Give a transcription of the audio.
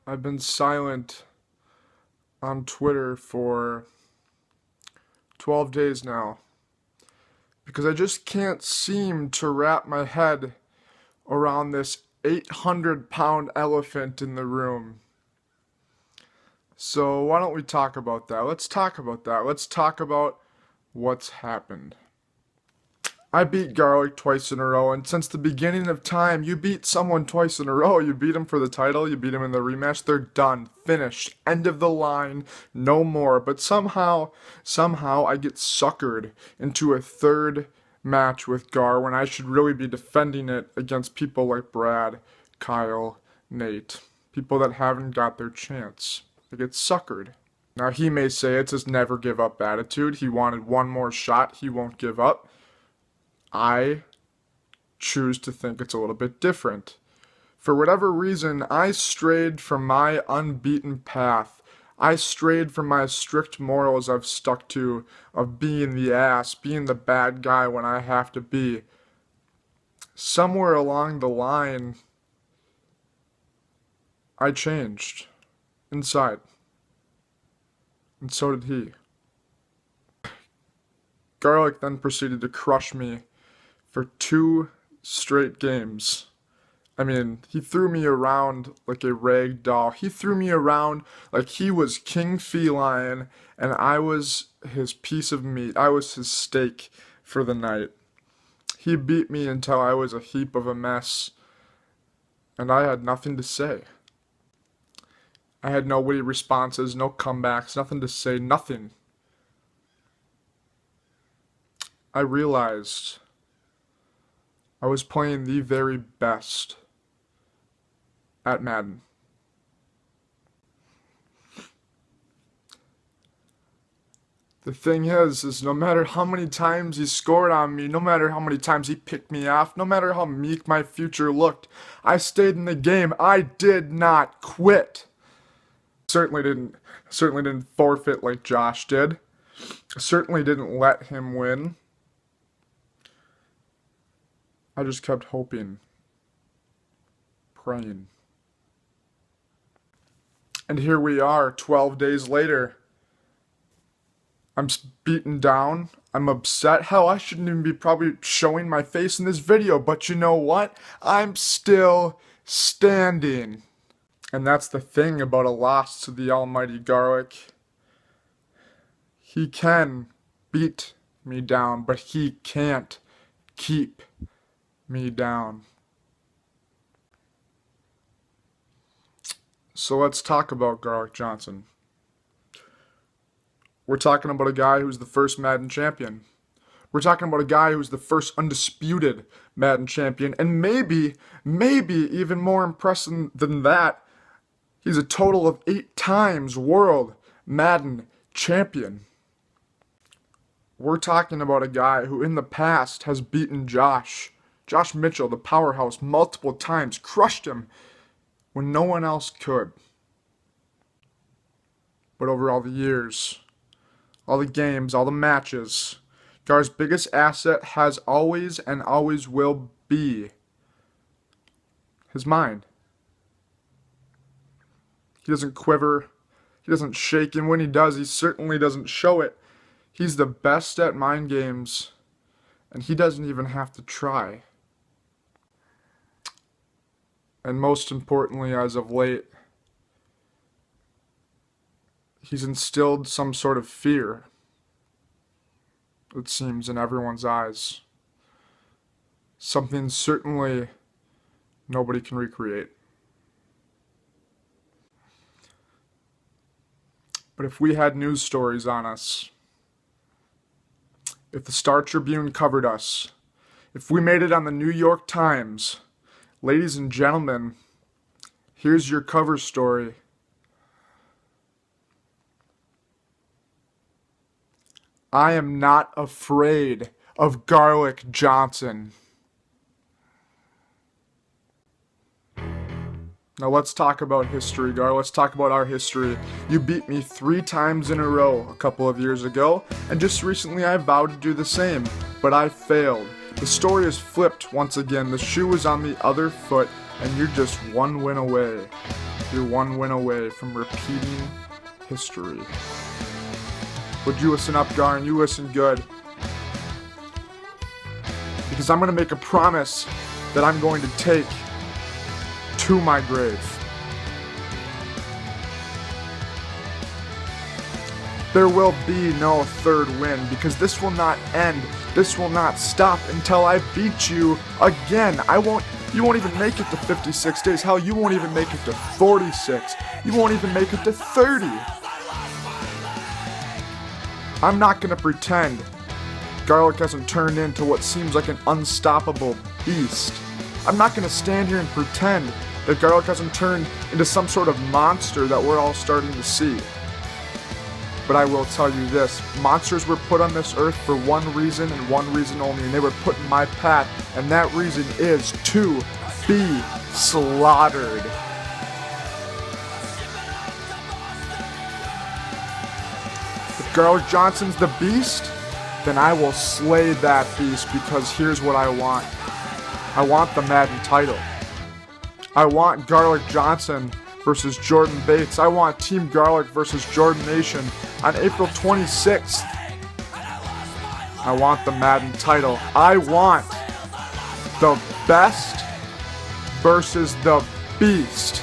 I've been silent on Twitter for 12 days now because I just can't seem to wrap my head around this 800-pound elephant in the room. So why don't we talk about that? Let's talk about that. Let's talk about what's happened. I beat Garlic twice in a row, and since the beginning of time, you beat someone twice in a row. You beat him for the title, you beat him in the rematch. They're done, finished, end of the line, no more. But somehow I get suckered into a third match with Gar when I should really be defending it against people like Brad, Kyle, Nate. People that haven't got their chance. I get suckered. Now he may say it's his never give up attitude. He wanted one more shot, he won't give up. I choose to think it's a little bit different. For whatever reason, I strayed from my unbeaten path. I strayed from my strict morals I've stuck to of being the ass, being the bad guy when I have to be. Somewhere along the line, I changed. Inside. And so did he. Garlic then proceeded to crush me for 2 straight games. I mean, he threw me around like a rag doll. He threw me around like he was King Feline and I was his piece of meat. I was his steak for the night. He beat me until I was a heap of a mess, and I had nothing to say. I had no witty responses, no comebacks, nothing to say, nothing. I realized I was playing the very best at Madden. The thing is no matter how many times he scored on me, no matter how many times he picked me off, no matter how meek my future looked, I stayed in the game. I did not quit. Certainly didn't forfeit like Josh did. Certainly didn't let him win. I just kept hoping, praying. And here we are, 12 days later. I'm beaten down. I'm upset. Hell, I shouldn't even be probably showing my face in this video, but you know what? I'm still standing. And that's the thing about a loss to the almighty Garlic. He can beat me down, but he can't keep me down. So let's talk about Garlic Johnson. We're talking about a guy who's the first Madden champion. We're talking about a guy who's the first undisputed Madden champion, and maybe even more impressive than that, he's a total of 8 times world Madden champion. We're talking about a guy who in the past has beaten Josh Mitchell, the powerhouse, multiple times, crushed him when no one else could. But over all the years, all the games, all the matches, Gar's biggest asset has always and always will be his mind. He doesn't quiver, he doesn't shake, and when he does, he certainly doesn't show it. He's the best at mind games, and he doesn't even have to try. And most importantly, as of late, he's instilled some sort of fear, it seems, in everyone's eyes. Something certainly nobody can recreate. But if we had news stories on us, if the Star Tribune covered us, if we made it on the New York Times, ladies and gentlemen, here's your cover story. I am not afraid of Garlic Johnson. Now let's talk about history, Gar. Let's talk about our history. You beat me 3 times in a row a couple of years ago, and just recently I vowed to do the same, but I failed. The story is flipped once again. The shoe is on the other foot, and you're just 1 win away. You're one win away from repeating history. Would you listen up, Gar, and you listen good? Because I'm going to make a promise that I'm going to take to my grave. There will be no third win because this will not end. This will not stop until I beat you again. You won't even make it to 56 days. Hell, you won't even make it to 46. You won't even make it to 30. I'm not gonna pretend Garlic hasn't turned into what seems like an unstoppable beast. I'm not gonna stand here and pretend that Garlic hasn't turned into some sort of monster that we're all starting to see. But I will tell you this, monsters were put on this earth for one reason and one reason only, and they were put in my path, and that reason is to be slaughtered. If Garlic Johnson's the beast, then I will slay that beast because here's what I want. I want the Madden title. I want Garlic Johnson versus Jordan Bates. I want Team Garlic versus Jordan Nation on April 26th. I want the Madden title. I want the best versus the beast.